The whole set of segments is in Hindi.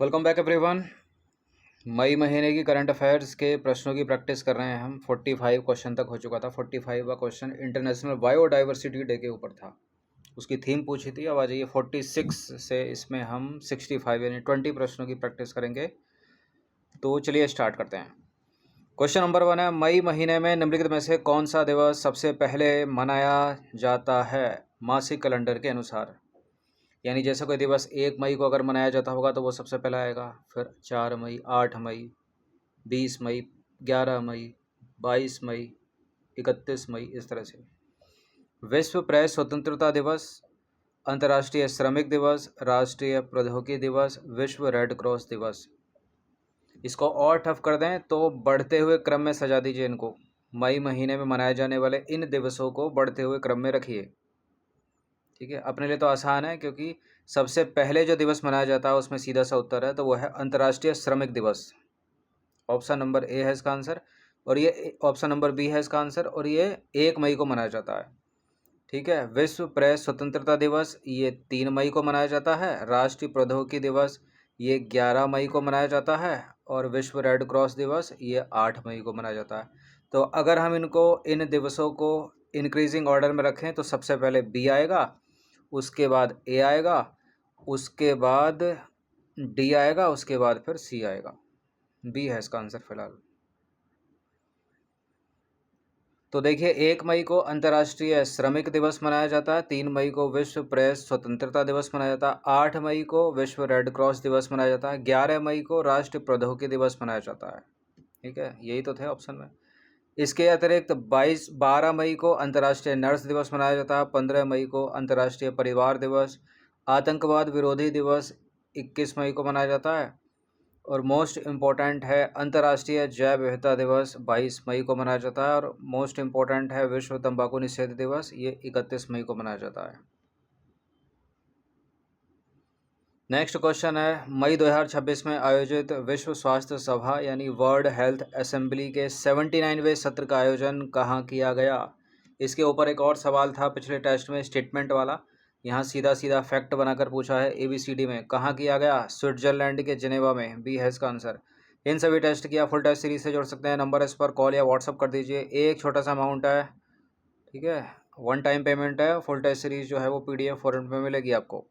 Welcome back everyone. मई महीने की करंट अफेयर्स के प्रश्नों की प्रैक्टिस कर रहे हैं हम। 45 क्वेश्चन तक हो चुका था। 45वां क्वेश्चन इंटरनेशनल बायोडाइवर्सिटी डे के ऊपर था। उसकी थीम पूछी थी। अब आ जाइए 46 से इसमें हम 65 यानी 20 प्रश्नों की प्रैक्टिस करेंगे। तो चलिए स्टार्ट करते हैं। क्वेश्चन नंबर 1 है, मई महीने में निम्नलिखित में से कौन सा दिवस सबसे पहले मनाया जाता है मासिक कैलेंडर के अनुसार। यानी जैसे कोई दिवस 1 मई को अगर मनाया जाता होगा तो वो सबसे पहला आएगा, फिर 4 मई, 8 मई, 20 मई, 11 मई, 22 मई, 31 मई, इस तरह से। विश्व प्रेस स्वतंत्रता दिवस, अंतर्राष्ट्रीय श्रमिक दिवस, राष्ट्रीय प्रौद्योगिकी दिवस, विश्व रेड क्रॉस दिवस। इसको और टफ कर दें तो बढ़ते हुए क्रम में सजा दीजिए इनको। मई महीने में मनाए जाने वाले इन दिवसों को बढ़ते हुए क्रम में रखिए। ठीक है, अपने लिए तो आसान है क्योंकि सबसे पहले जो दिवस मनाया जाता है उसमें सीधा सा उत्तर है, तो वो है अंतर्राष्ट्रीय श्रमिक दिवस। ऑप्शन नंबर ए है इसका आंसर, और ये ऑप्शन नंबर बी है इसका आंसर, और ये 1 मई को मनाया जाता है। ठीक है, विश्व प्रेस स्वतंत्रता दिवस ये 3 मई को मनाया जाता है। राष्ट्रीय प्रौद्योगिकी दिवस ये 11 मई को मनाया जाता है, और विश्व रेड क्रॉस दिवस ये 8 मई को मनाया जाता है। तो अगर हम इन दिवसों को इंक्रीजिंग ऑर्डर में रखें तो सबसे पहले बी आएगा, उसके बाद ए आएगा, उसके बाद डी आएगा, उसके बाद फिर सी आएगा। बी है इसका आंसर फिलहाल। तो देखिए, 1 मई को अंतर्राष्ट्रीय श्रमिक दिवस मनाया जाता है, 3 मई को विश्व प्रेस स्वतंत्रता दिवस मनाया जाता है, 8 मई को विश्व रेड क्रॉस दिवस मनाया जाता है, 11 मई को राष्ट्रीय प्रौद्योगिकी दिवस मनाया जाता है। ठीक है, यही तो थे ऑप्शन में। इसके अतिरिक्त 12 मई को अंतर्राष्ट्रीय नर्स दिवस मनाया जाता है, 15 मई को अंतर्राष्ट्रीय परिवार दिवस, आतंकवाद विरोधी दिवस 21 मई को मनाया जाता है, और मोस्ट इम्पोर्टेंट है अंतर्राष्ट्रीय जैव विविधता दिवस 22 मई को मनाया जाता है, और मोस्ट इम्पोर्टेंट है विश्व तंबाकू निषेध दिवस, ये 31 मई को मनाया जाता है। नेक्स्ट क्वेश्चन है, मई 2026 में आयोजित विश्व स्वास्थ्य सभा यानी वर्ल्ड हेल्थ असेंबली के 79वें सत्र का आयोजन कहाँ किया गया। इसके ऊपर एक और सवाल था पिछले टेस्ट में, स्टेटमेंट वाला। यहाँ सीधा सीधा फैक्ट बनाकर पूछा है ABCD में, कहाँ किया गया। स्विट्जरलैंड के जिनेवा में, बी है इसका आंसर। इन सभी टेस्ट की आप फुल टेस्ट सीरीज से जोड़ सकते हैं। नंबर इस पर कॉल या व्हाट्सअप कर दीजिए। एक छोटा सा अमाउंट है, ठीक है, 1 टाइम पेमेंट है। फुल टेस्ट सीरीज जो है वो PDF फॉर्मेट में मिलेगी आपको।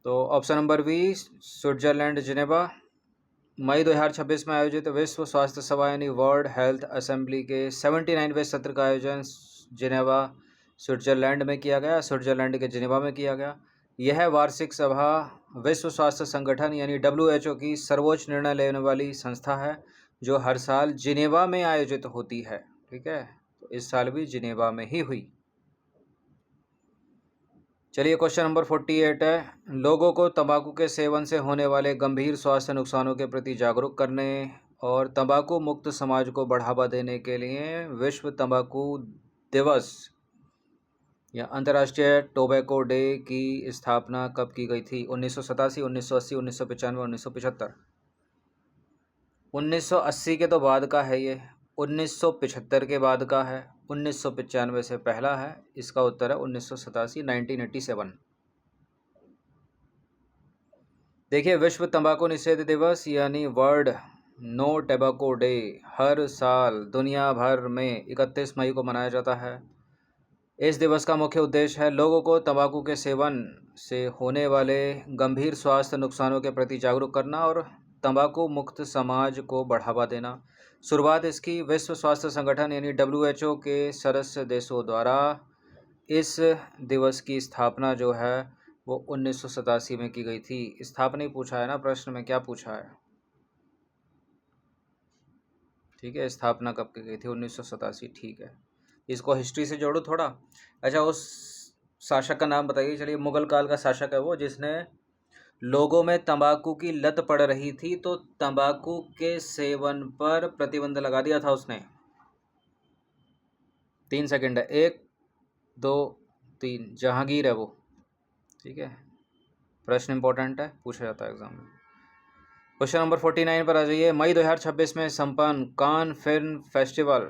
तो option number B, Switzerland Geneva. मई 2026 में आयोजित विश्व स्वास्थ्य सभा यानी वर्ल्ड हेल्थ असेंबली के 79वें सत्र का आयोजन जिनेवा स्विट्जरलैंड में किया गया। स्विट्जरलैंड के जिनेवा में किया गया। यह वार्षिक सभा विश्व स्वास्थ्य संगठन यानी WHO की सर्वोच्च निर्णय लेने वाली संस्था है, जो हर साल जिनेवा में आयोजित होती है। ठीक है, तो इस साल भी जिनेवा में ही हुई। चलिए, क्वेश्चन नंबर 48 है, लोगों को तंबाकू के सेवन से होने वाले गंभीर स्वास्थ्य नुकसानों के प्रति जागरूक करने और तंबाकू मुक्त समाज को बढ़ावा देने के लिए विश्व तंबाकू दिवस या अंतर्राष्ट्रीय टोबैको डे की स्थापना कब की गई थी। 1987, 1980, 1995, 1975। 1980 के तो बाद का है ये, 1975 के बाद का है, 1995 से पहला है। इसका उत्तर है 1987, 1987। देखिए, विश्व तंबाकू निषेध दिवस यानी वर्ल्ड नो टैबाको डे हर साल दुनिया भर में 31 मई को मनाया जाता है। इस दिवस का मुख्य उद्देश्य है लोगों को तंबाकू के सेवन से होने वाले गंभीर स्वास्थ्य नुकसानों के प्रति जागरूक करना और तंबाकू मुक्त समाज को बढ़ावा देना। शुरुआत इसकी विश्व स्वास्थ्य संगठन यानी WHO के सदस्य देशों द्वारा इस दिवस की स्थापना जो है वो 1987 में की गई थी। स्थापना ही पूछा है ना प्रश्न में, क्या पूछा है। ठीक है, स्थापना कब की गई थी, 1987। ठीक है, इसको हिस्ट्री से जोड़ो थोड़ा। अच्छा, उस शासक का नाम बताइए। चलिए, मुगल काल का शासक है वो जिसने लोगों में तंबाकू की लत पड़ रही थी तो तंबाकू के सेवन पर प्रतिबंध लगा दिया था उसने। 3 सेकंड है, 1 2 3। जहांगीर है वो। ठीक है, प्रश्न इंपॉर्टेंट है, पूछा जाता है एग्जाम में। क्वेश्चन नंबर 49 पर आ जाइए। मई 2026 में संपन्न कान फिल्म फेस्टिवल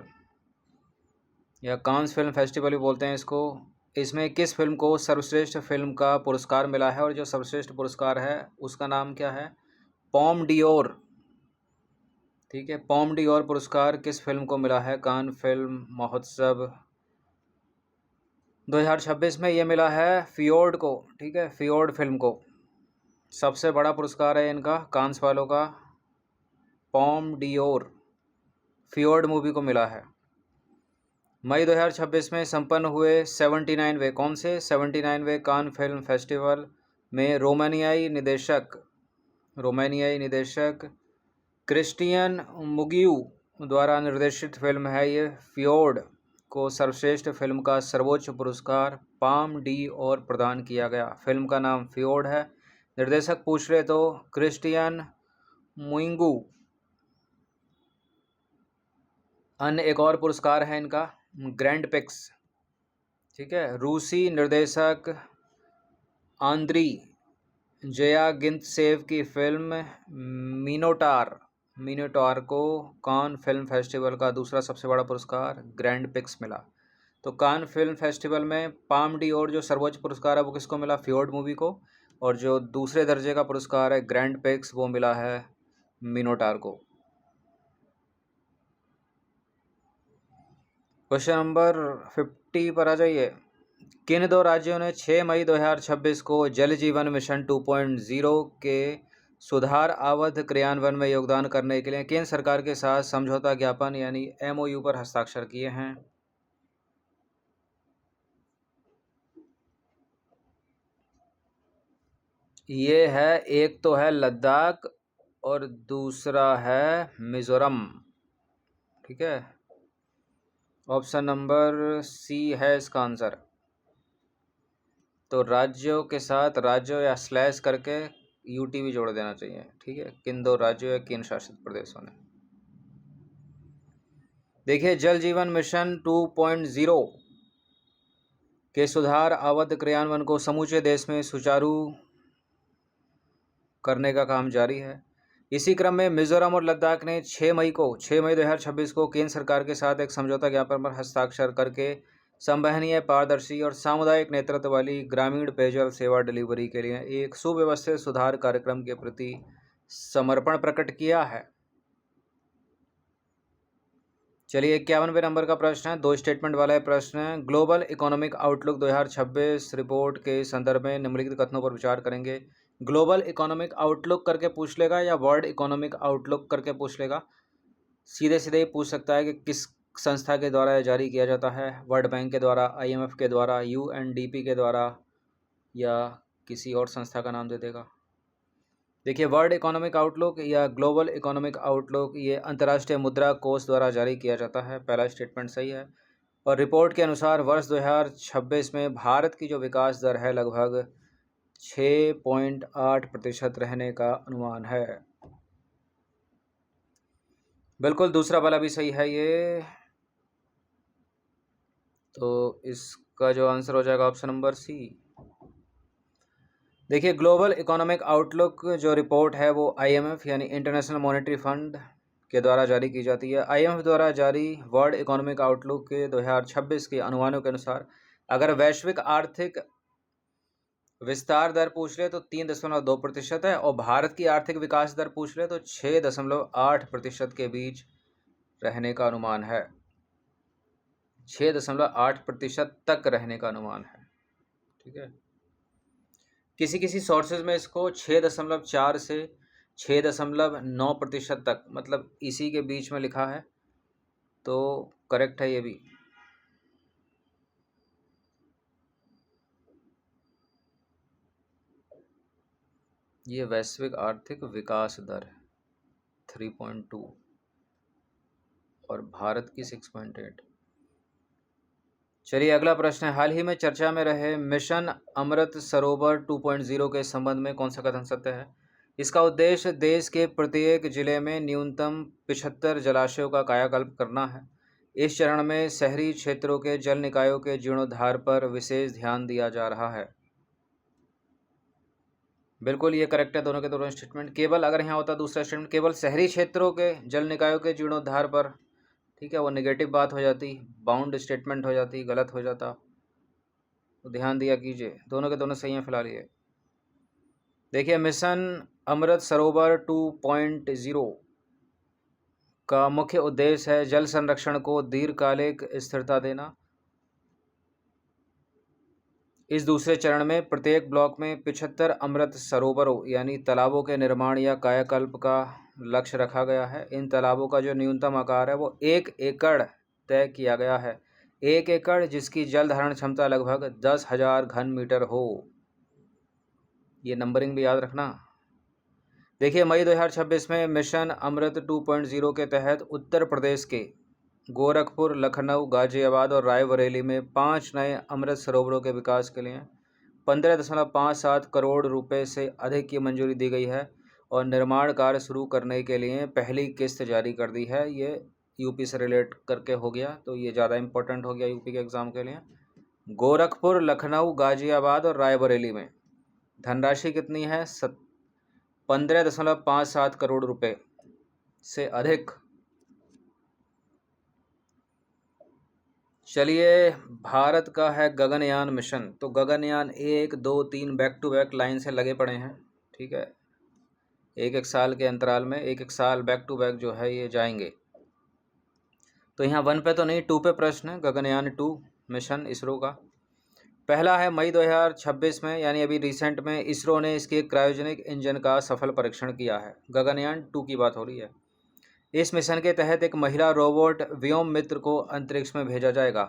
या कांस फिल्म फेस्टिवल भी बोलते हैं इसको, इसमें किस फिल्म को सर्वश्रेष्ठ फिल्म का पुरस्कार मिला है, और जो सर्वश्रेष्ठ पुरस्कार है उसका नाम क्या है? पॉम डियोर। ठीक है, पॉम डियोर पुरस्कार किस फिल्म को मिला है? कान फिल्म महोत्सव 2026 में ये मिला है फियोर्ड को। ठीक है, फियोर्ड फिल्म को। सबसे बड़ा पुरस्कार है इनका कांस वालों का, पॉम डियोर फियोर्ड मूवी को मिला है। मई 2026 में संपन्न हुए 79वें कौन से 79वें कान फिल्म फेस्टिवल में रोमानियाई निदेशक क्रिस्टियन मुगियू द्वारा निर्देशित फिल्म है ये फियोर्ड को सर्वश्रेष्ठ फिल्म का सर्वोच्च पुरस्कार पाम डी और प्रदान किया गया। फिल्म का नाम फियोर्ड है। निर्देशक पूछ रहे तो क्रिस्टियन मुइंगू। अन्य एक और पुरस्कार है इनका ग्रैंड पिक्स। ठीक है, रूसी निर्देशक आंद्री जयागिंतसेव की फिल्म मिनोटार को कान फिल्म फेस्टिवल का दूसरा सबसे बड़ा पुरस्कार ग्रैंड पिक्स मिला। तो कान फिल्म फेस्टिवल में पाम डी और जो सर्वोच्च पुरस्कार है वो किसको मिला? फियोर्ड मूवी को। और जो दूसरे दर्जे का पुरस्कार है ग्रैंड पिक्स वो मिला है मिनोटार को। क्वेश्चन नंबर 50 पर आ जाइए। किन दो राज्यों ने 6 मई 2026 को जल जीवन मिशन 2.0 के सुधार अवध क्रियान्वयन में योगदान करने के लिए केंद्र सरकार के साथ समझौता ज्ञापन यानी MOU पर हस्ताक्षर किए हैं? ये है, एक तो है लद्दाख और दूसरा है मिजोरम। ठीक है, ऑप्शन नंबर सी है इसका आंसर। तो राज्यों के साथ राज्यों या स्लैश करके यूटी भी जोड़ देना चाहिए। ठीक है, किन दो राज्यों या केंद्र शासित प्रदेशों ने। देखिए, जल जीवन मिशन 2.0 के सुधार अवध क्रियान्वयन को समूचे देश में सुचारू करने का काम जारी है। इसी क्रम में मिजोरम और लद्दाख ने 6 मई 2026 को केंद्र सरकार के साथ एक समझौता ज्ञापन पर हस्ताक्षर करके संवहनीय, पारदर्शी और सामुदायिक नेतृत्व वाली ग्रामीण पेयजल सेवा डिलीवरी के लिए एक सुव्यवस्थित सुधार कार्यक्रम के प्रति समर्पण प्रकट किया है। चलिए, 51वें नंबर का प्रश्न है, 2 स्टेटमेंट वाला है प्रश्न है। ग्लोबल इकोनॉमिक आउटलुक 2026 रिपोर्ट के संदर्भ में निम्नलिखित कथनों पर विचार करेंगे। ग्लोबल इकोनॉमिक आउटलुक करके पूछ लेगा या वर्ल्ड इकोनॉमिक आउटलुक करके पूछ लेगा। सीधे सीधे ही पूछ सकता है कि किस संस्था के द्वारा यह जारी किया जाता है, वर्ल्ड बैंक के द्वारा, IMF के द्वारा, UNDP के द्वारा, या किसी और संस्था का नाम दे देगा। देखिए, वर्ल्ड इकोनॉमिक आउटलुक या ग्लोबल इकोनॉमिक आउटलुक ये अंतर्राष्ट्रीय मुद्रा कोष द्वारा जारी किया जाता है। पहला स्टेटमेंट सही है। और रिपोर्ट के अनुसार वर्ष 2026 में भारत की जो विकास दर है लगभग 6.8% रहने का अनुमान है। बिल्कुल, दूसरा वाला भी सही है ये। तो इसका जो आंसर हो जाएगा ऑप्शन नंबर सी। देखिए, ग्लोबल इकोनॉमिक आउटलुक जो रिपोर्ट है वो IMF यानी इंटरनेशनल मॉनेटरी फंड के द्वारा जारी की जाती है। IMF द्वारा जारी वर्ल्ड इकोनॉमिक आउटलुक के 2026 के अनुमानों के अनुसार अगर वैश्विक आर्थिक विस्तार दर पूछ ले तो 3.2% है, और भारत की आर्थिक विकास दर पूछ ले तो 6.8% के बीच रहने का अनुमान है। 6.8% तक रहने का अनुमान है। ठीक है, किसी किसी सोर्सेज में इसको 6.4 से 6.9% तक, मतलब इसी के बीच में लिखा है, तो करेक्ट है ये भी। ये वैश्विक आर्थिक विकास दर है 3.2 और भारत की 6.8। चलिए, अगला प्रश्न है, हाल ही में चर्चा में रहे मिशन अमृत सरोवर 2.0 के संबंध में कौन सा कथन सत्य है? इसका उद्देश्य देश के प्रत्येक जिले में न्यूनतम 75 जलाशयों का कायाकल्प करना है। इस चरण में शहरी क्षेत्रों के जल निकायों के जीर्णोद्धार पर विशेष ध्यान दिया जा रहा है। बिल्कुल, ये करेक्ट है, दोनों के दोनों स्टेटमेंट। केवल अगर यहाँ होता दूसरा स्टेटमेंट केवल शहरी क्षेत्रों के जल निकायों के जीर्णोद्धार पर, ठीक है, वो नेगेटिव बात हो जाती, बाउंड स्टेटमेंट हो जाती, गलत हो जाता। तो ध्यान दिया कीजिए, दोनों के दोनों सही हैं फिलहाल ये। देखिए, मिशन अमृत सरोवर 2.0 का मुख्य उद्देश्य है जल संरक्षण को दीर्घकालिक स्थिरता देना। इस दूसरे चरण में प्रत्येक ब्लॉक में 75 अमृत सरोवरों यानी तालाबों के निर्माण या कायाकल्प का लक्ष्य रखा गया है। इन तालाबों का जो न्यूनतम आकार है वो 1 एकड़ तय किया गया है। 1 एकड़ जिसकी जल धारण क्षमता लगभग 10,000 घन मीटर हो। ये नंबरिंग भी याद रखना। देखिए, मई 2026 में मिशन अमृत 2.0 के तहत उत्तर प्रदेश के गोरखपुर, लखनऊ, गाजियाबाद और रायबरेली में 5 नए अमृत सरोवरों के विकास के लिए 15.57 करोड़ रुपए से अधिक की मंजूरी दी गई है और निर्माण कार्य शुरू करने के लिए पहली किस्त जारी कर दी है। ये यूपी से रिलेट करके हो गया, तो ये ज़्यादा इम्पोर्टेंट हो गया यूपी के एग्ज़ाम के लिए। गोरखपुर, लखनऊ, गाजियाबाद और रायबरेली में धनराशि कितनी है? 15.57 करोड़ रुपए से अधिक। चलिए, भारत का है गगनयान मिशन। तो Gaganyaan 1, 2, 3 back to back line से लगे पड़े हैं, ठीक है। एक एक साल के अंतराल में एक एक साल बैक टू बैक जो है ये जाएंगे। तो यहाँ 1 पे तो नहीं, 2 पे प्रश्न है। गगनयान 2 मिशन इसरो का पहला है मई 2026 में, यानी अभी रिसेंट में इसरो ने इसके क्रायोजेनिक इंजन का सफल परीक्षण किया है। गगनयान 2 की बात हो रही है। इस मिशन के तहत एक महिला रोबोट व्योम मित्र को अंतरिक्ष में भेजा जाएगा।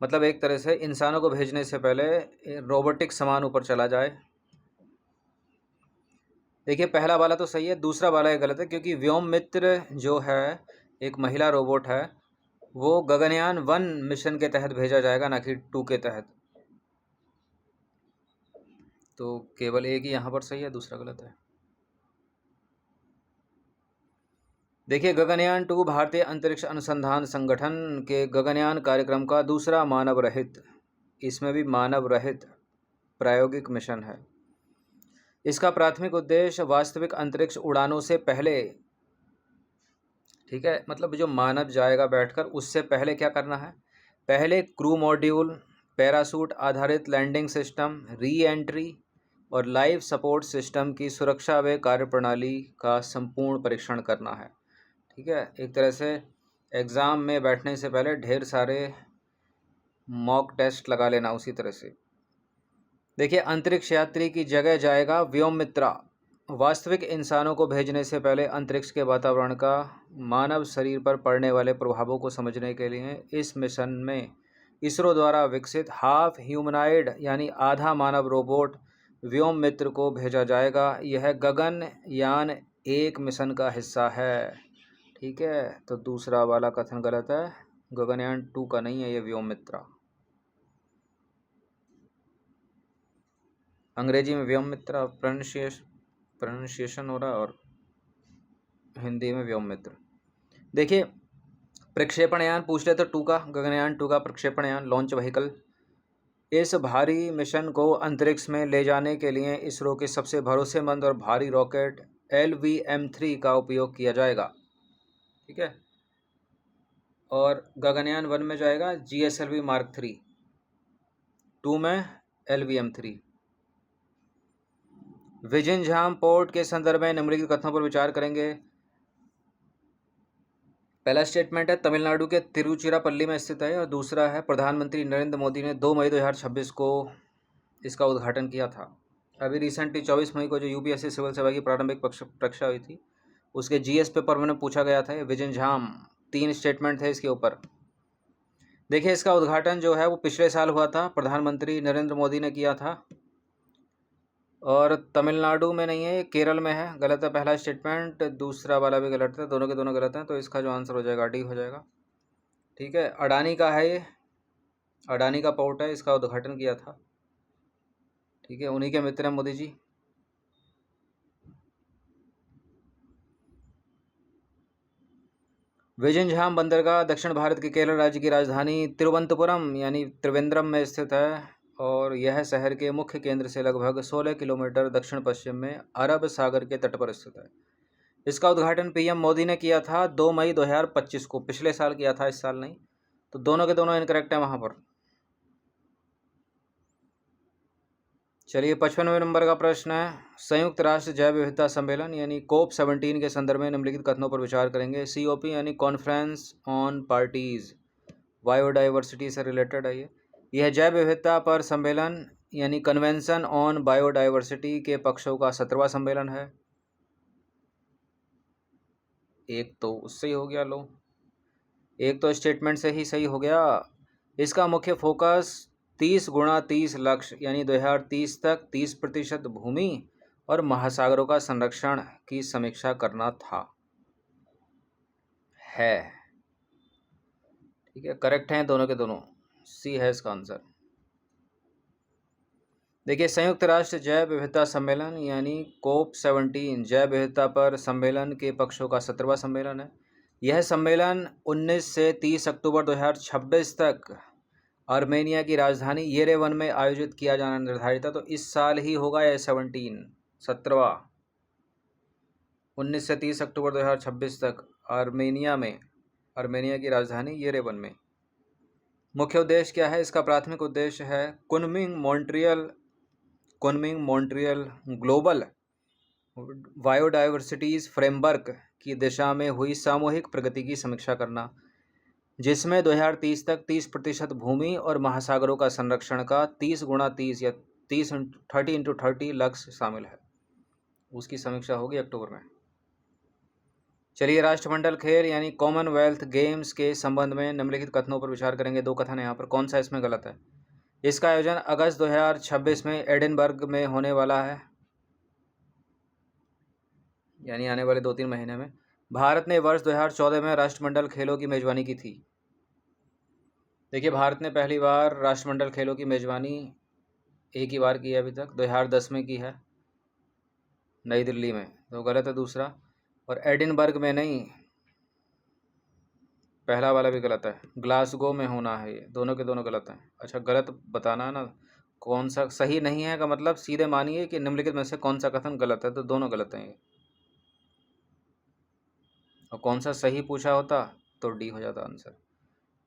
मतलब एक तरह से इंसानों को भेजने से पहले रोबोटिक सामान ऊपर चला जाए। देखिए, पहला वाला तो सही है, दूसरा वाला ये गलत है, क्योंकि व्योम मित्र जो है एक महिला रोबोट है, वो गगनयान 1 मिशन के तहत भेजा जाएगा, ना कि 2 के तहत। तो केवल एक ही यहाँ पर सही है, दूसरा गलत है। देखिए, गगनयान 2 भारतीय अंतरिक्ष अनुसंधान संगठन के गगनयान कार्यक्रम का दूसरा मानव रहित, इसमें भी मानव रहित प्रायोगिक मिशन है। इसका प्राथमिक उद्देश्य वास्तविक अंतरिक्ष उड़ानों से पहले, ठीक है, मतलब जो मानव जाएगा बैठकर, उससे पहले क्या करना है? पहले क्रू मॉड्यूल, पैरासूट आधारित लैंडिंग सिस्टम, री एंट्री और लाइफ सपोर्ट सिस्टम की सुरक्षा व कार्यप्रणाली का संपूर्ण परीक्षण करना है। ठीक है, एक तरह से एग्ज़ाम में बैठने से पहले ढेर सारे मॉक टेस्ट लगा लेना उसी तरह से। देखिए, अंतरिक्ष यात्री की जगह जाएगा व्योममित्रा। वास्तविक इंसानों को भेजने से पहले अंतरिक्ष के वातावरण का मानव शरीर पर पड़ने वाले प्रभावों को समझने के लिए इस मिशन में इसरो द्वारा विकसित हाफ ह्यूमनाइड यानी आधा मानव रोबोट व्योममित्र को भेजा जाएगा। यह गगनयान 1 मिशन का हिस्सा है। ठीक है, तो दूसरा वाला कथन गलत है, गगनयान 2 का नहीं है ये व्योममित्रा। अंग्रेजी में व्योममित्र प्रोनाउंसिएशन हो रहा है और हिंदी में व्योममित्र। देखिए, प्रक्षेपण यान पूछ रहे थे 2 का, गगनयान 2 का प्रक्षेपण यान लॉन्च व्हीकल। इस भारी मिशन को अंतरिक्ष में ले जाने के लिए इसरो के सबसे भरोसेमंद और भारी रॉकेट LVM-3 का उपयोग किया जाएगा। ठीक है, और गगनयान 1 में जाएगा GSLV Mark 3, 2 में LVM-3। विजिंझाम पोर्ट के संदर्भ में निम्नलिखित कथनों पर विचार करेंगे। पहला स्टेटमेंट है तमिलनाडु के तिरुचिरापल्ली में स्थित है, और दूसरा है प्रधानमंत्री नरेंद्र मोदी ने 2 मई 2026 को इसका उद्घाटन किया था। अभी रिसेंटली 24 मई को जो UPSC सिविल सेवा की प्रारंभिक परीक्षा हुई थी, उसके GS पेपर में पूछा गया था विजिंझाम। 3 स्टेटमेंट थे इसके ऊपर। देखिए, इसका उद्घाटन जो है वो पिछले साल हुआ था, प्रधानमंत्री नरेंद्र मोदी ने किया था, और तमिलनाडु में नहीं है, ये केरल में है। गलत है पहला स्टेटमेंट, दूसरा वाला भी गलत है, दोनों के दोनों गलत हैं, तो इसका जो आंसर हो जाएगा D हो जाएगा। ठीक है, अडानी का है ये, अडानी का पोर्ट है, इसका उद्घाटन किया था। ठीक है, उन्हीं के मित्र हैं मोदी जी। विजिंझाम बंदरगाह दक्षिण भारत के केरल राज्य की राजधानी तिरुवनंतपुरम यानी त्रिवेंद्रम में स्थित है, और यह शहर के मुख्य केंद्र से लगभग 16 किलोमीटर दक्षिण पश्चिम में अरब सागर के तट पर स्थित है। इसका उद्घाटन PM मोदी ने किया था 2 मई 2025 को, पिछले साल किया था, इस साल नहीं। तो दोनों के दोनों इनकरेक्ट है वहाँ पर। चलिए 55वें नंबर का प्रश्न है, संयुक्त राष्ट्र जैव विविधता सम्मेलन यानी COP17 के संदर्भ में निम्नलिखित कथनों पर विचार करेंगे। COP यानी कॉन्फ्रेंस ऑन पार्टीज बायोडाइवर्सिटी से रिलेटेड है ये। यह जैव विविधता पर सम्मेलन यानी कन्वेंशन ऑन बायोडाइवर्सिटी के पक्षों का 17वां सम्मेलन है। एक तो उससे ही हो गया, लो एक तो स्टेटमेंट से ही सही हो गया। इसका मुख्य फोकस 30 गुणा 30 लक्ष्य यानी 2030 तक 30% भूमि और महासागरों का संरक्षण की समीक्षा करना था। है ठीक है, करेक्ट हैं दोनों के दोनों, सी है इसका आंसर। देखिए संयुक्त राष्ट्र जैव विविधता सम्मेलन यानी COP17 जैव विविधता पर सम्मेलन के पक्षों का 17वां सम्मेलन है। यह सम्मेलन 19 से 30 अक्टूबर 2026 तक आर्मेनिया की राजधानी येरेवन में आयोजित किया जाना निर्धारित था। तो इस साल ही होगा यह 17वां 19 से 30 अक्टूबर 2026 तक आर्मेनिया की राजधानी येरेवन में। मुख्य उद्देश्य क्या है? इसका प्राथमिक उद्देश्य है Kunming Montreal global biodiversities framework की दिशा में हुई सामूहिक प्रगति की समीक्षा करना, जिसमें 2030 तक 30% भूमि और महासागरों का संरक्षण का 30 गुणा 30 या 30 लक्ष्य शामिल है। उसकी समीक्षा होगी अक्टूबर में। चलिए राष्ट्रमंडल खेल यानी कॉमनवेल्थ गेम्स के संबंध में निम्नलिखित कथनों पर विचार करेंगे। दो कथन है यहाँ पर, कौन सा इसमें गलत है? इसका आयोजन अगस्त 2026 में एडिनबर्ग में होने वाला है, यानी आने वाले 2-3 महीने में। भारत ने वर्ष 2014 में राष्ट्रमंडल खेलों की मेजबानी की थी। देखिए भारत ने पहली बार राष्ट्रमंडल खेलों की मेजबानी एक ही बार की है अभी तक, 2010 में की है नई दिल्ली में, तो गलत है दूसरा। और एडिनबर्ग में नहीं, पहला वाला भी गलत है, ग्लासगो में होना है। ये दोनों के दोनों गलत हैं। अच्छा गलत बताना है ना, कौन सा सही नहीं है का मतलब सीधे मानिए कि निम्नलिखित में से कौन सा कथन गलत है, तो दोनों गलत हैं ये। और कौन सा सही पूछा होता तो डी हो जाता आंसर।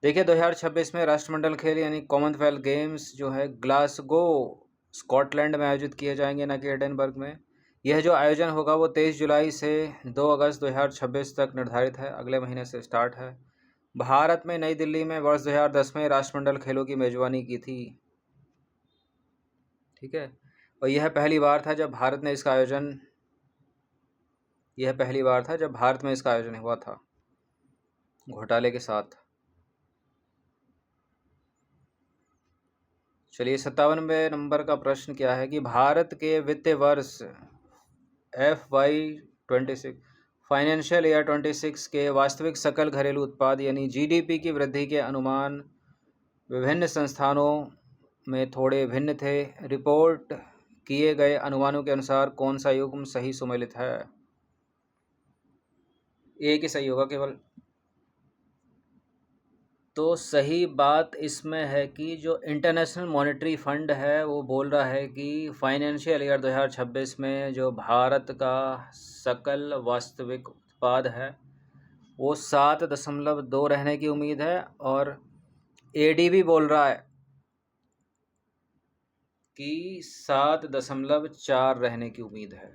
देखिए 2026 में राष्ट्रमंडल खेल यानी कॉमनवेल्थ गेम्स जो है ग्लासगो स्कॉटलैंड में आयोजित किए जाएंगे, न कि एडिनबर्ग में। यह जो आयोजन होगा वो 23 जुलाई से 2 अगस्त 2026 तक निर्धारित है, अगले महीने से स्टार्ट है। भारत में नई दिल्ली में वर्ष 2010 में राष्ट्रमंडल खेलों की मेजबानी की थी, ठीक है। और यह पहली बार था जब भारत में इसका आयोजन हुआ था घोटाले के साथ। चलिए 57वें नंबर का प्रश्न क्या है कि भारत के वित्तीय वर्ष FY26 फाइनेंशियल ईयर 26 के वास्तविक सकल घरेलू उत्पाद यानी GDP की वृद्धि के अनुमान विभिन्न संस्थानों में थोड़े भिन्न थे। रिपोर्ट किए गए अनुमानों के अनुसार कौन सा युग्म सही सुमेलित है? एक ही सही होगा केवल। तो सही बात इसमें है कि जो इंटरनेशनल मॉनेटरी फंड है वो बोल रहा है कि फाइनेंशियल ईयर 2026 में जो भारत का सकल वास्तविक उत्पाद है वो 7.2 रहने की उम्मीद है, और ADB बोल रहा है कि 7.4 रहने की उम्मीद है।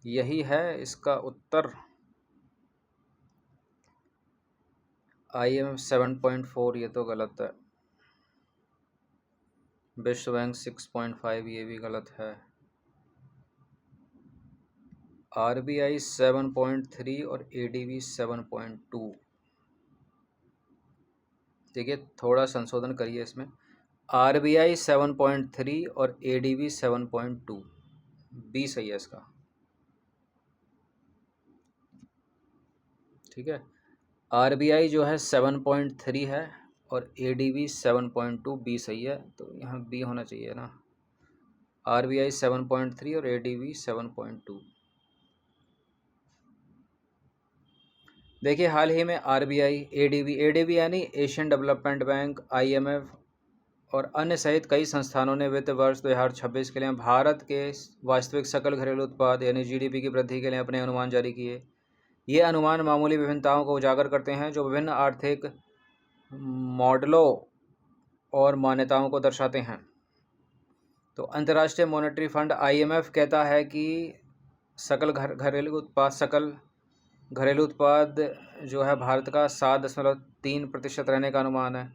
यही है इसका उत्तर। IMF 7.4 ये तो गलत है। विश्व बैंक 6.5 ये भी गलत है। RBI 7.3 और ADB 7.2। देखिए थोड़ा संशोधन करिए इसमें, RBI 7.3 और ADB 7.2, बी सही है इसका, ठीक है। RBI जो है 7.3 है और ADB 7.2, बी सही है, तो यहाँ बी होना चाहिए ना। RBI 7.3 और ADB 7.2। देखिए हाल ही में RBI, ADB यानी एशियन डेवलपमेंट बैंक, IMF और अन्य सहित कई संस्थानों ने वित्त वर्ष 2026 के लिए भारत के वास्तविक सकल घरेलू उत्पाद यानी GDP की वृद्धि के लिए अपने अनुमान जारी किए। ये अनुमान मामूली विभिन्नताओं को उजागर करते हैं जो विभिन्न आर्थिक मॉडलों और मान्यताओं को दर्शाते हैं। तो अंतर्राष्ट्रीय मॉनेटरी फंड IMF कहता है कि सकल घरेलू उत्पाद जो है भारत का 7.3% रहने का अनुमान है।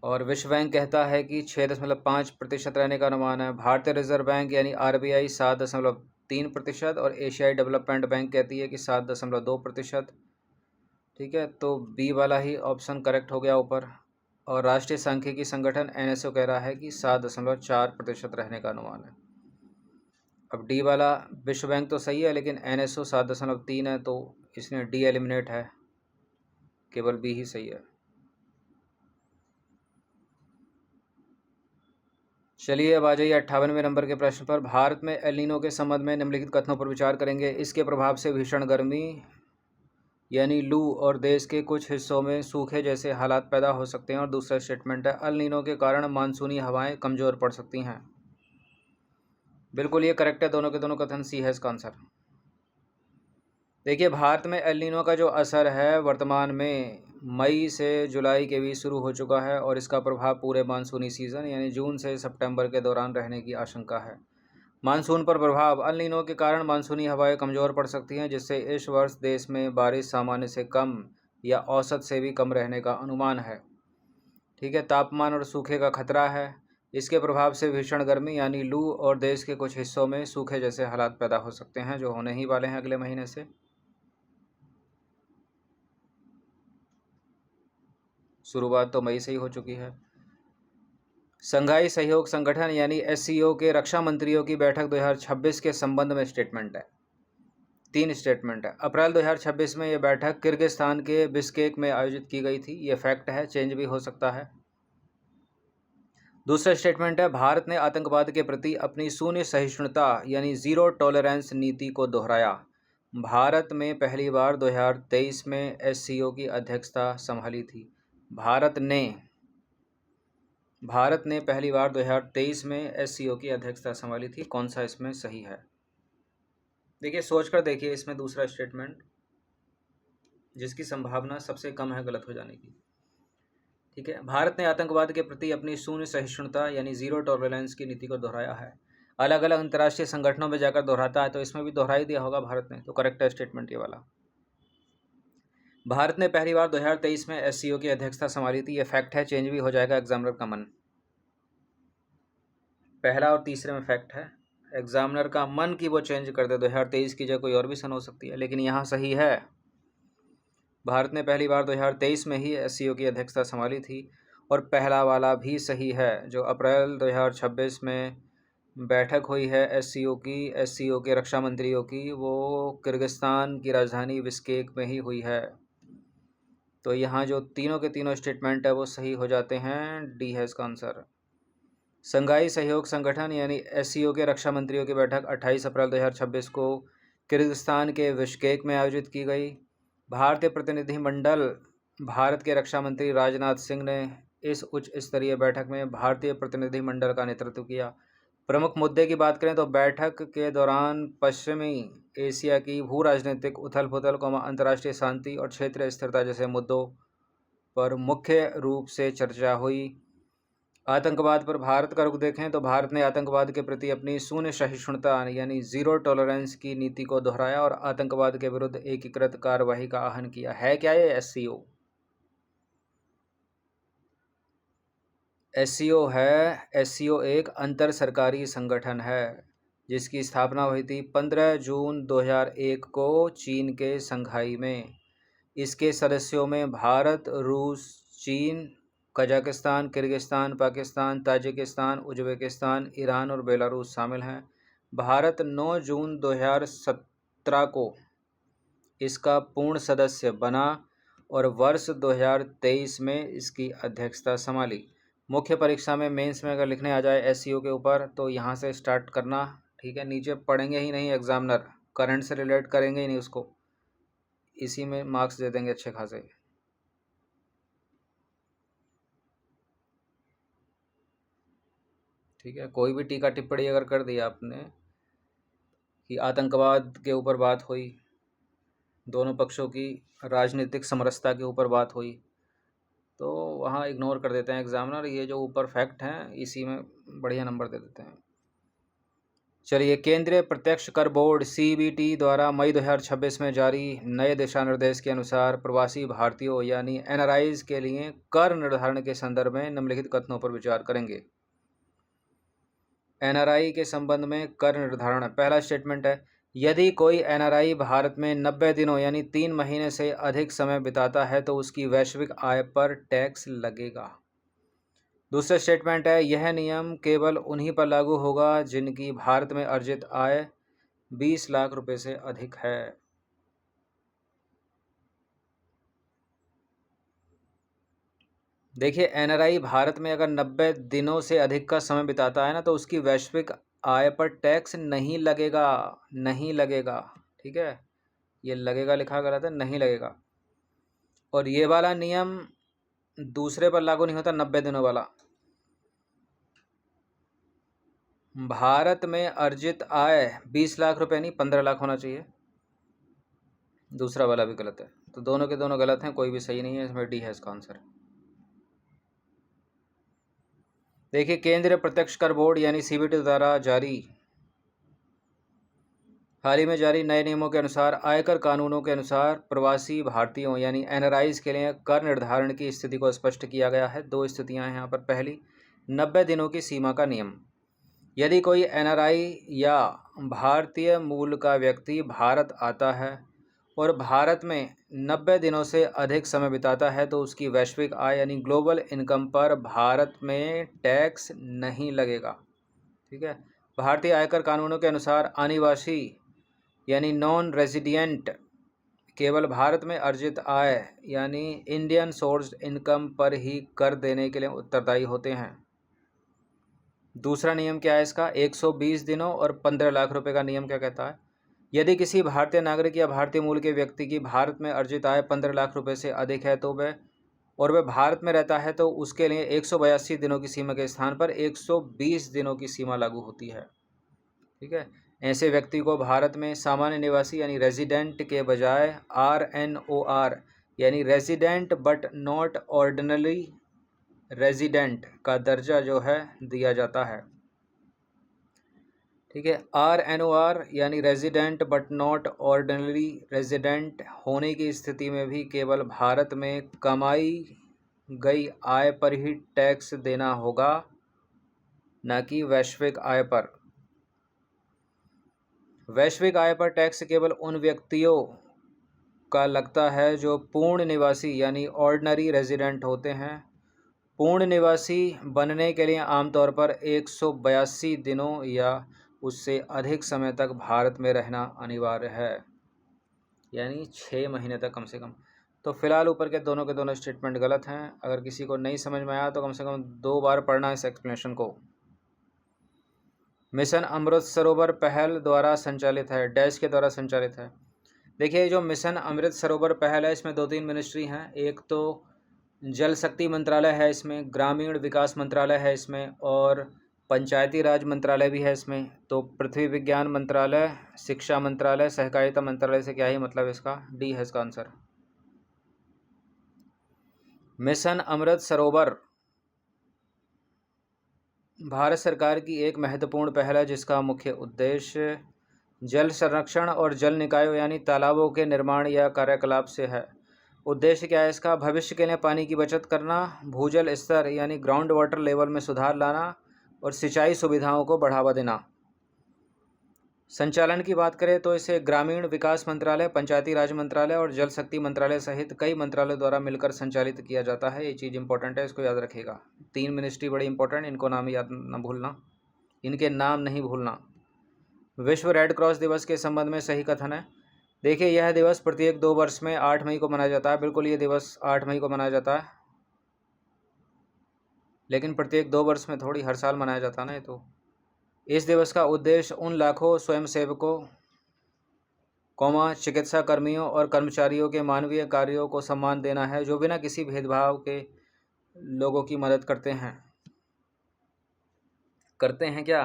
और विश्व बैंक कहता है कि 6.5% रहने का अनुमान है। भारतीय रिजर्व बैंक यानी RBI 7.3% और एशियाई डेवलपमेंट बैंक कहती है कि 7.2%। ठीक है, तो बी वाला ही ऑप्शन करेक्ट हो गया ऊपर। और राष्ट्रीय सांख्यिकी संगठन NSO कह रहा है कि 7.4% रहने का अनुमान है। अब डी वाला विश्व बैंक तो सही है, लेकिन NSO 7.3 है, तो इसने डी एलिमिनेट है, केवल बी ही सही है। चलिए अब आ जाइए 58वें नंबर के प्रश्न पर। भारत में एल नीनो के संबंध में निम्नलिखित कथनों पर विचार करेंगे। इसके प्रभाव से भीषण गर्मी यानी लू और देश के कुछ हिस्सों में सूखे जैसे हालात पैदा हो सकते हैं। और दूसरा स्टेटमेंट है एल नीनो के कारण मानसूनी हवाएं कमज़ोर पड़ सकती हैं। बिल्कुल ये करेक्ट है, दोनों के दोनों कथन सी है इसका आंसर। देखिए, भारत में एल नीनो का जो असर है वर्तमान में मई से जुलाई के बीच शुरू हो चुका है और इसका प्रभाव पूरे मानसूनी सीज़न यानी जून से सितंबर के दौरान रहने की आशंका है। मानसून पर प्रभाव एल नीनो के कारण मानसूनी हवाएं कमज़ोर पड़ सकती हैं, जिससे इस वर्ष देश में बारिश सामान्य से कम या औसत से भी कम रहने का अनुमान है। ठीक है, तापमान और सूखे का खतरा है। इसके प्रभाव से भीषण गर्मी यानी लू और देश के कुछ हिस्सों में सूखे जैसे हालात पैदा हो सकते हैं, जो होने ही वाले हैं अगले महीने से। शुरुआत तो मई से ही हो चुकी है। संघाई सहयोग संगठन यानी SCO के रक्षा मंत्रियों की बैठक 2026 के संबंध में स्टेटमेंट है। 3 स्टेटमेंट है। अप्रैल 2026 में यह बैठक किर्गिस्तान के बिश्केक में आयोजित की गई थी। ये फैक्ट है, चेंज भी हो सकता है। दूसरा स्टेटमेंट है भारत ने आतंकवाद के प्रति अपनी शून्य सहिष्णुता यानी ज़ीरो टॉलरेंस नीति को दोहराया। भारत में पहली बार 2023 में SCO की अध्यक्षता संभाली थी। भारत ने पहली बार 2023 में SCO की अध्यक्षता संभाली थी। कौन सा इसमें सही है? देखिए, सोचकर देखिए इसमें दूसरा स्टेटमेंट, जिसकी संभावना सबसे कम है गलत हो जाने की। ठीक है, भारत ने आतंकवाद के प्रति अपनी शून्य सहिष्णुता यानी ज़ीरो टॉलरेंस की नीति को दोहराया है। अलग अलग अंतर्राष्ट्रीय संगठनों में जाकर दोहराता है, तो इसमें भी दोहरा ही दिया होगा भारत ने, तो करेक्ट है स्टेटमेंट ये वाला। भारत ने पहली बार 2023 में SCO की अध्यक्षता संभाली थी। ये फैक्ट है, चेंज भी हो जाएगा एग्जामिनर का मन। पहला और तीसरे में फैक्ट है, एग्जामिनर का मन की वो चेंज कर दे, 2023 की जगह कोई और भी सन हो सकती है, लेकिन यहाँ सही है। भारत ने पहली बार 2023 में ही SCO की अध्यक्षता संभाली थी। और पहला वाला भी सही है, जो अप्रैल 2026 में बैठक हुई है SCO के रक्षा मंत्रियों की, वो किर्गिस्तान की राजधानी बिश्केक में ही हुई है। तो यहाँ जो तीनों के तीनों स्टेटमेंट है वो सही हो जाते हैं। डी है इसका आंसर। संघाई सहयोग संगठन यानी SCO के रक्षा मंत्रियों की बैठक 28 अप्रैल 2026 को किर्गिस्तान के बिश्केक में आयोजित की गई। भारतीय प्रतिनिधिमंडल भारत के रक्षा मंत्री राजनाथ सिंह ने इस उच्च स्तरीय बैठक में भारतीय प्रतिनिधिमंडल का नेतृत्व किया। प्रमुख मुद्दे की बात करें तो बैठक के दौरान पश्चिमी एशिया की भू राजनीतिक उथल पुथल, अंतर्राष्ट्रीय शांति और क्षेत्रीय स्थिरता जैसे मुद्दों पर मुख्य रूप से चर्चा हुई। आतंकवाद पर भारत का रुख देखें तो भारत ने आतंकवाद के प्रति अपनी शून्य सहिष्णुता यानी ज़ीरो टॉलरेंस की नीति को दोहराया और आतंकवाद के विरुद्ध एकीकृत कार्रवाई का आह्वान किया है। क्या ये SCO? SCO है, SCO एक अंतर सरकारी संगठन है जिसकी स्थापना हुई थी 15 जून 2001 को चीन के संघाई में। इसके सदस्यों में भारत, रूस, चीन, Kazakhstan, Kyrgyzstan, Pakistan, Tajikistan, Uzbekistan, Iran और बेलारूस शामिल हैं। भारत 9 जून 2017 को इसका पूर्ण सदस्य बना और वर्ष 2023 में इसकी अध्यक्षता संभाली। मुख्य परीक्षा में मेंस में अगर लिखने आ जाए SCO के ऊपर तो यहाँ से स्टार्ट करना। ठीक है, नीचे पढ़ेंगे ही नहीं एग्जामिनर, करंट से रिलेट करेंगे ही नहीं उसको, इसी में मार्क्स दे देंगे अच्छे खासे। ठीक है, कोई भी टीका टिप्पणी अगर कर दिया आपने कि आतंकवाद के ऊपर बात हुई, दोनों पक्षों की राजनीतिक समरसता के ऊपर बात हुई, तो वहाँ इग्नोर कर देते हैं एग्जामिनर, ये जो ऊपर फैक्ट हैं इसी में बढ़िया नंबर दे देते हैं। चलिए, केंद्रीय प्रत्यक्ष कर बोर्ड CBT द्वारा मई 2026 में जारी नए दिशा निर्देश के अनुसार प्रवासी भारतीयों यानी NRIs के लिए कर निर्धारण के संदर्भ में निम्नलिखित कथनों पर विचार करेंगे। NRI के संबंध में कर निर्धारण, पहला स्टेटमेंट है, यदि कोई NRI भारत में 90 दिनों यानी 3 महीने से अधिक समय बिताता है तो उसकी वैश्विक आय पर टैक्स लगेगा। दूसरा स्टेटमेंट है, यह नियम केवल उन्हीं पर लागू होगा जिनकी भारत में अर्जित आय 20 लाख रुपए से अधिक है। देखिए, NRI भारत में अगर 90 दिनों से अधिक का समय बिताता है ना, तो उसकी वैश्विक आय पर टैक्स नहीं लगेगा, नहीं लगेगा। ठीक है, ये लगेगा लिखा गलत है, नहीं लगेगा। और ये वाला नियम दूसरे पर लागू नहीं होता, 90 दिनों वाला। भारत में अर्जित आय 20 लाख रुपए नहीं 15 लाख होना चाहिए। दूसरा वाला भी गलत है, तो दोनों के दोनों गलत हैं, कोई भी सही नहीं है, इसमें डी है इसका आंसर। देखिए, केंद्रीय प्रत्यक्ष कर बोर्ड यानी CBT द्वारा हाल ही में जारी नए नियमों के अनुसार आयकर कानूनों के अनुसार प्रवासी भारतीयों यानी NRIs के लिए कर निर्धारण की स्थिति को स्पष्ट किया गया है। 2 स्थितियां हैं यहाँ पर। पहली, 90 दिनों की सीमा का नियम। यदि कोई NRI या भारतीय मूल का व्यक्ति भारत आता है और भारत में 90 दिनों से अधिक समय बिताता है तो उसकी वैश्विक आय यानी ग्लोबल इनकम पर भारत में टैक्स नहीं लगेगा। ठीक है, भारतीय आयकर कानूनों के अनुसार अनिवासी यानी नॉन रेजिडेंट केवल भारत में अर्जित आय यानी इंडियन सोर्स्ड इनकम पर ही कर देने के लिए उत्तरदायी होते हैं। दूसरा नियम क्या है इसका, 120 दिनों और 15 लाख रुपए का नियम क्या कहता है, यदि किसी भारतीय नागरिक या भारतीय मूल के व्यक्ति की भारत में अर्जित आय 15 लाख रुपए से अधिक है तो वह भारत में रहता है तो उसके लिए 182 दिनों की सीमा के स्थान पर 120 दिनों की सीमा लागू होती है। ठीक है, ऐसे व्यक्ति को भारत में सामान्य निवासी यानी रेजिडेंट के बजाय RNOR यानी resident but not ordinary resident का दर्जा जो है दिया जाता है। ठीक है, RNOR यानी resident but not ordinary resident होने की स्थिति में भी केवल भारत में कमाई गई आय पर ही टैक्स देना होगा, न कि वैश्विक आय पर। वैश्विक आय पर टैक्स केवल उन व्यक्तियों का लगता है जो पूर्ण निवासी यानी ऑर्डिनरी रेजिडेंट होते हैं। पूर्ण निवासी बनने के लिए आमतौर पर 182 दिनों या उससे अधिक समय तक भारत में रहना अनिवार्य है, यानी 6 महीने तक कम से कम। तो फिलहाल ऊपर के दोनों स्टेटमेंट गलत हैं। अगर किसी को नहीं समझ में आया तो कम से कम 2 बार पढ़ना इस एक्सप्लेनेशन को। मिशन अमृत सरोवर पहल द्वारा संचालित है, डैश के द्वारा संचालित है। देखिए, जो मिशन अमृत सरोवर पहल है इसमें 2-3 मिनिस्ट्री हैं। एक तो जल शक्ति मंत्रालय है, इसमें ग्रामीण विकास मंत्रालय है इसमें, और पंचायती राज मंत्रालय भी है इसमें। तो पृथ्वी विज्ञान मंत्रालय, शिक्षा मंत्रालय, सहकारिता मंत्रालय से क्या ही मतलब इसका, डी है इसका आंसर। मिशन अमृत सरोवर भारत सरकार की एक महत्वपूर्ण पहल है जिसका मुख्य उद्देश्य जल संरक्षण और जल निकायों यानी तालाबों के निर्माण या कार्यकलाप से है। उद्देश्य क्या है इसका, भविष्य के लिए पानी की बचत करना, भूजल स्तर यानी ग्राउंड वाटर लेवल में सुधार लाना और सिंचाई सुविधाओं को बढ़ावा देना। संचालन की बात करें तो इसे ग्रामीण विकास मंत्रालय, पंचायती राज मंत्रालय और जल शक्ति मंत्रालय सहित कई मंत्रालयों द्वारा मिलकर संचालित किया जाता है। ये चीज़ इंपॉर्टेंट है, इसको याद रखिएगा। 3 मिनिस्ट्री बड़ी इंपॉर्टेंट, इनको नाम याद न भूलना, इनके नाम नहीं भूलना। विश्व रेड क्रॉस दिवस के संबंध में सही कथन है। देखिए, यह दिवस प्रत्येक 2 वर्ष में 8 मई को मनाया जाता है। बिल्कुल, ये दिवस 8 मई को मनाया जाता है, लेकिन प्रत्येक 2 वर्ष में थोड़ी हर साल मनाया जाता है ना। ये तो इस दिवस का उद्देश्य उन लाखों स्वयंसेवकों चिकित्सा कर्मियों और कर्मचारियों के मानवीय कार्यों को सम्मान देना है जो बिना किसी भेदभाव के लोगों की मदद करते हैं क्या,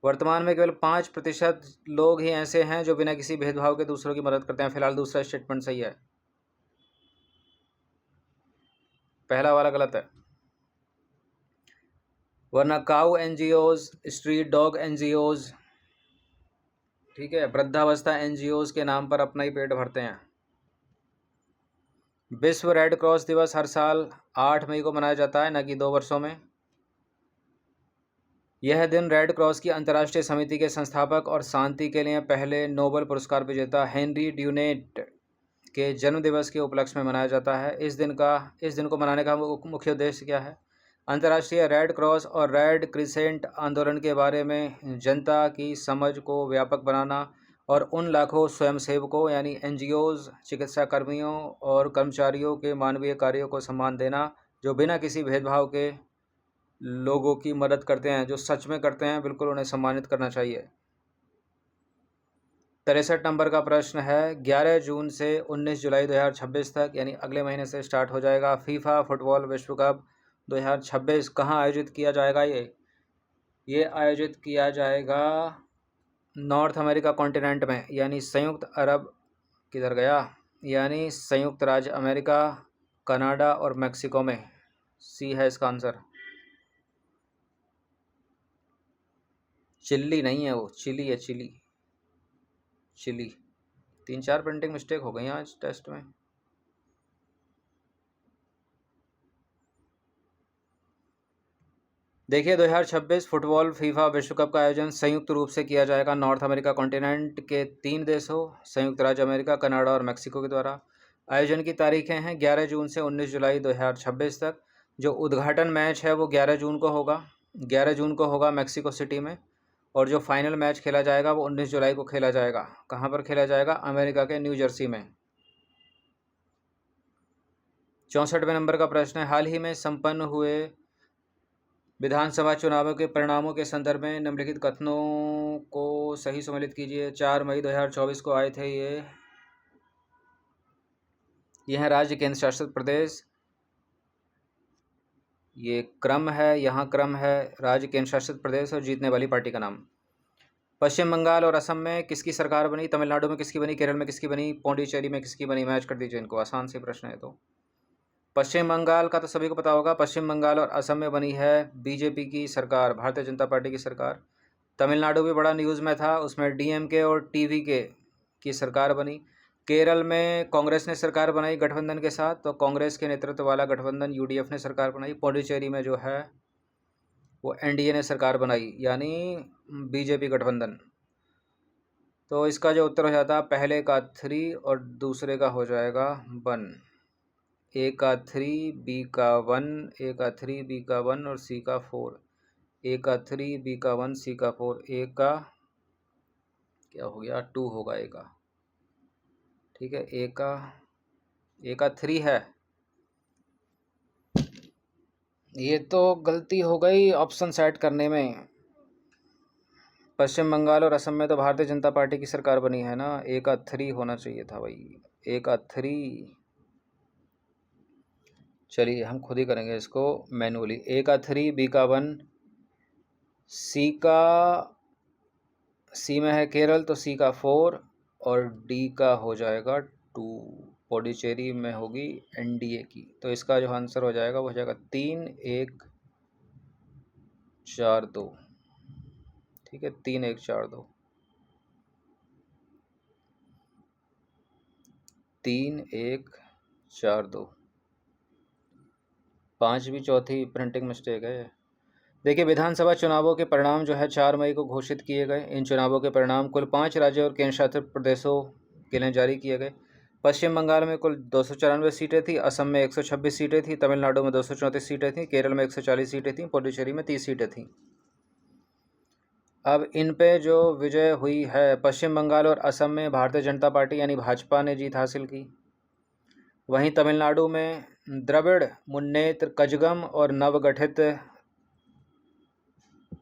वर्तमान में केवल 5% लोग ही ऐसे हैं जो बिना किसी भेदभाव के दूसरों की मदद करते हैं। फिलहाल दूसरा स्टेटमेंट सही है, पहला वाला गलत है। वरना काऊ एनजीओज, स्ट्रीट डॉग एनजीओज, ठीक है, वृद्धावस्था एनजीओज के नाम पर अपना ही पेट भरते हैं। विश्व रेड क्रॉस दिवस हर साल 8 मई को मनाया जाता है, न कि 2 वर्षों में। यह दिन रेड क्रॉस की अंतर्राष्ट्रीय समिति के संस्थापक और शांति के लिए पहले नोबेल पुरस्कार विजेता हेनरी ड्यूनेट के जन्म दिवस के उपलक्ष्य में मनाया जाता है। इस दिन को मनाने का मुख्य उद्देश्य क्या है? अंतर्राष्ट्रीय रेड क्रॉस और रेड क्रिसेंट आंदोलन के बारे में जनता की समझ को व्यापक बनाना और उन लाखों स्वयंसेवकों यानी एनजीओज, चिकित्सा कर्मियों और कर्मचारियों के मानवीय कार्यों को सम्मान देना जो बिना किसी भेदभाव के लोगों की मदद करते हैं, जो सच में करते हैं, बिल्कुल उन्हें सम्मानित करना चाहिए। 63 नंबर का प्रश्न है, 11 जून से 19 जुलाई 2026 तक यानी अगले महीने से स्टार्ट हो जाएगा फीफा फुटबॉल विश्व कप 2026 कहाँ आयोजित किया जाएगा? ये आयोजित किया जाएगा नॉर्थ अमेरिका कॉन्टिनेंट में, यानी संयुक्त अरब, किधर गया, यानी संयुक्त राज्य अमेरिका, कनाडा और मैक्सिको में। सी है इसका आंसर। चिल्ली नहीं है वो, चिली है, चिली। 3-4 प्रिंटिंग मिस्टेक हो गई आज टेस्ट में। देखिए 2026 फुटबॉल फीफा विश्व कप का आयोजन संयुक्त रूप से किया जाएगा नॉर्थ अमेरिका कॉन्टिनेंट के 3 देशों संयुक्त राज्य अमेरिका, कनाडा और मैक्सिको के द्वारा। आयोजन की तारीखें हैं 11 जून से 19 जुलाई 2026 तक। जो उद्घाटन मैच है वो 11 जून को होगा, 11 जून को होगा मैक्सिको सिटी में। और जो फाइनल मैच खेला जाएगा वो 19 जुलाई को खेला जाएगा। कहाँ पर खेला जाएगा? अमेरिका के न्यू जर्सी में। 64वें नंबर का प्रश्न है, हाल ही में संपन्न हुए विधानसभा चुनावों के परिणामों के संदर्भ में निम्नलिखित कथनों को सही सम्मिलित कीजिए। 4 मई 2024 को आए थे ये हैं राज्य केंद्र शासित प्रदेश। ये क्रम है, यहाँ क्रम है राज्य केंद्र शासित प्रदेश और जीतने वाली पार्टी का नाम। पश्चिम बंगाल और असम में किसकी सरकार बनी? तमिलनाडु में किसकी बनी? केरल में किसकी बनी? पौंडीचेरी में किसकी बनी? मैच कर दीजिए इनको, आसान से प्रश्न है। तो पश्चिम बंगाल का तो सभी को पता होगा, पश्चिम बंगाल और असम में बनी है बीजेपी की सरकार, भारतीय जनता पार्टी की सरकार। तमिलनाडु भी बड़ा न्यूज़ में था, उसमें डीएमके और टीवीके की सरकार बनी। केरल में कांग्रेस ने सरकार बनाई गठबंधन के साथ, तो कांग्रेस के नेतृत्व वाला गठबंधन यूडीएफ ने सरकार बनाई। पौंडीचेरी में जो है वो एनडीए ने सरकार बनाई, यानी बीजेपी गठबंधन। तो इसका जो उत्तर हो जाता है पहले का 3 और दूसरे का हो जाएगा 1। ए का 3, बी का 1, ए का 3, बी का 1 और सी का 4। ए का 3, बी का 1, सी का 4। ए का क्या हो गया? 2 होगा ए का, ठीक है। ए का 3 है। ये तो गलती हो गई ऑप्शन सेट करने में। पश्चिम बंगाल और असम में तो भारतीय जनता पार्टी की सरकार बनी है ना, ए का 3 होना चाहिए था भाई, ए का 3। चलिए हम खुद ही करेंगे इसको मैनुअली। ए का 3, बी का 1, सी में है केरल तो सी का 4 और डी का हो जाएगा 2। पौडीचेरी में होगी एनडीए की, तो इसका जो आंसर हो जाएगा वो हो जाएगा 3, 1, 4, 2, ठीक है। 3, 1, 4, 2, 3, 1, 4, 2। 5वीं चौथी प्रिंटिंग मिस्टेक है। देखिए विधानसभा चुनावों के परिणाम जो है 4 मई को घोषित किए गए। इन चुनावों के परिणाम कुल 5 राज्यों और केंद्र शासित प्रदेशों के लिए जारी किए गए। पश्चिम बंगाल में कुल 294 सीटें थी, असम में 126 सीटें थी, तमिलनाडु में 234 सीटें थीं, केरल में 140 सीटें थीं, पुडुचेरी में 30 सीटें थीं। अब इन पे जो विजय हुई है, पश्चिम बंगाल और असम में भारतीय जनता पार्टी यानी भाजपा ने जीत हासिल की। वहीं तमिलनाडु में द्रविड़ मुन्नेत्र कजगम और नवगठित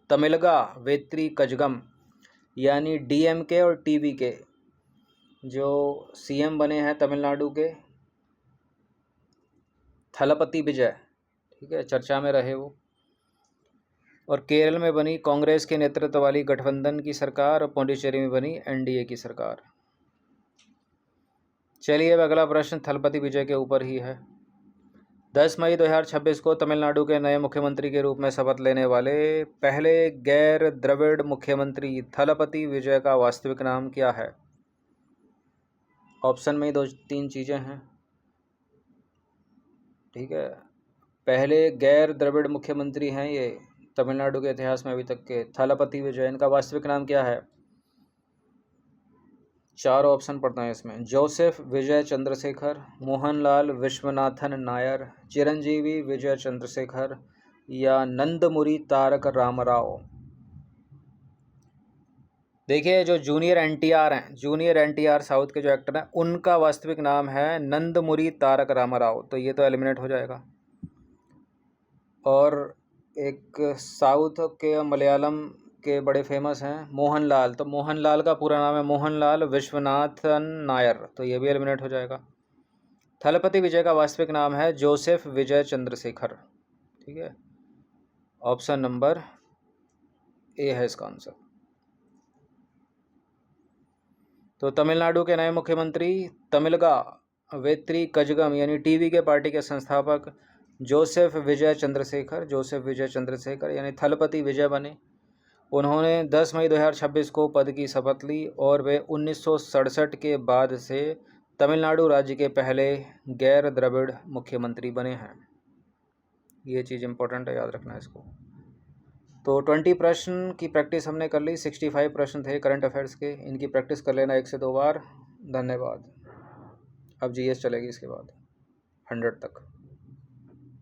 तमिलगा वेत्री कजगम यानी डीएमके और टीवीके जो सीएम बने हैं तमिलनाडु के, थलपति विजय, ठीक है, चर्चा में रहे वो। और केरल में बनी कांग्रेस के नेतृत्व वाली गठबंधन की सरकार और पौंडीचेरी में बनी एनडीए की सरकार। चलिए अब अगला प्रश्न थलपति विजय के ऊपर ही है। 10 मई 2026 को तमिलनाडु के नए मुख्यमंत्री के रूप में शपथ लेने वाले पहले गैर द्रविड़ मुख्यमंत्री थलपति विजय का वास्तविक नाम क्या है? ऑप्शन में 2-3 चीज़ें हैं, ठीक है। पहले गैर द्रविड़ मुख्यमंत्री हैं ये तमिलनाडु के इतिहास में अभी तक के, थलपति विजय। इनका वास्तविक नाम क्या है? 4 ऑप्शन पढ़ते हैं इसमें। जोसेफ विजय चंद्रशेखर, मोहनलाल विश्वनाथन नायर, चिरंजीवी विजय चंद्रशेखर या नंदमुरी तारक रामाराव। देखिए जो जूनियर एनटीआर हैं, जूनियर एनटीआर साउथ के जो एक्टर हैं, उनका वास्तविक नाम है नंदमुरी तारक रामाराव, तो ये तो एलिमिनेट हो जाएगा। और एक साउथ के मलयालम के बड़े फेमस हैं मोहनलाल, तो मोहनलाल का पूरा नाम है मोहनलाल विश्वनाथन नायर, तो ये भी एलिमिनेट हो जाएगा। थलपति विजय का वास्तविक नाम है जोसेफ विजय चंद्रशेखर, ठीक है। ऑप्शन नंबर ए है इसका आंसर। तो तमिलनाडु के नए मुख्यमंत्री तमिलगा वेत्री कजगम यानी टीवी के पार्टी के संस्थापक जोसेफ विजय चंद्रशेखर यानी थलपति विजय बने। उन्होंने 10 मई 2026 को पद की शपथ ली और वे 1967 के बाद से तमिलनाडु राज्य के पहले गैर द्रविड़ मुख्यमंत्री बने हैं। ये चीज़ इम्पोर्टेंट है, याद रखना है इसको। तो 20 प्रश्न की प्रैक्टिस हमने कर ली। 65 प्रश्न थे करंट अफेयर्स के, इनकी प्रैक्टिस कर लेना 1 से 2 बार। धन्यवाद। अब जीएस चलेगी इसके बाद 100 तक।